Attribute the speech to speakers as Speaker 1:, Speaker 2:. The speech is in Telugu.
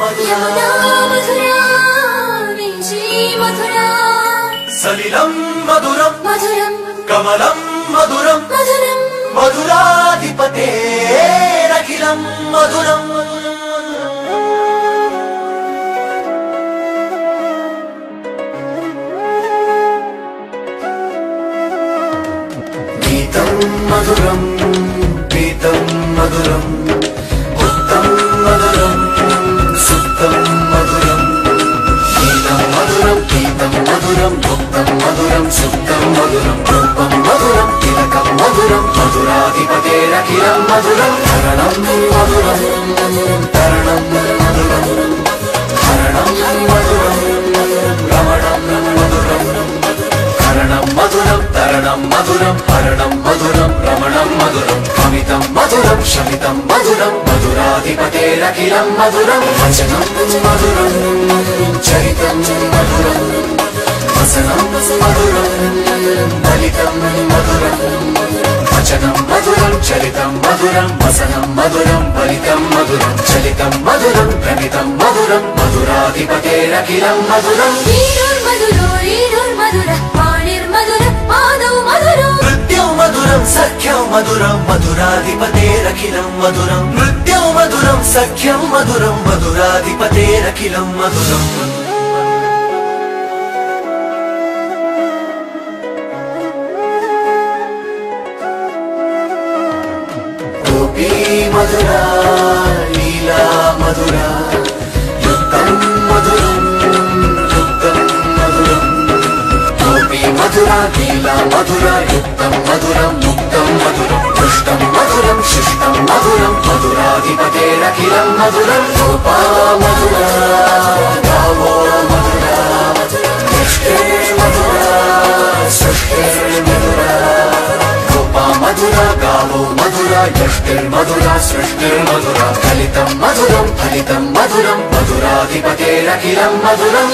Speaker 1: మధురా మధురా వించి మధురా
Speaker 2: సలిలం మధురం
Speaker 1: మధురం
Speaker 2: కమలం మధురం
Speaker 1: మధురం
Speaker 2: మధురాధిపతేరఖిలం మధురం గీతం మధురం పీతం మధురం ఉత్తం మధురం సుత్తం మధురం గీతం మధురం పీతం మధురం ఉత్తం మధురం సుత్తం మధురం రూపం మధురం తిలకం మధురం మధురాధిపతేరఖిలం మధురం హరణం మధురం తరణం మధురం హరణం మధురం రమణం మధురం హరణం మధురం తరణం మధురం హరణం మధురం రమణం మధురం కవితం మధురం శమితం మధురం మధురాధిపతేరఖిలం మధురం వచనం మధురం చరితం మధురం వసనం మధురం ఫలితం మధురం వచనం మధురం చరితం మధురం వసనం మధురం ఫలితం మధురం చలితం మధురం భ్రమితం మధురం మధురాధిపతేరఖిలం మధురం నృత్యం మధురం సఖ్యం మధురం మధురాధిపతేరఖిలం మధురం నృత్యం మధురం సఖ్యం మధురం మధురాధిపతేరఖిలం మధురం గోపీ మధురా లీలా మధురా యుక్తం మధురం యుక్తం మధురం గోపీ మధురా లీలా మధురా యుక్తం మధురం ముక్తం మధురం దృష్టం మధురం శిష్టం మధురం మధురాధిపతేరఖిలం మధురం గోపా మధురా గావో మధురా సృష్టి మధురా సృష్టి మధురా గోపా మధురా గావో మధురా యష్టిర్మధురా సృష్టిర్మధురా ఫలితం మధురం ఫలితం మధురం మధురాధిపతేరఖిలం మధురం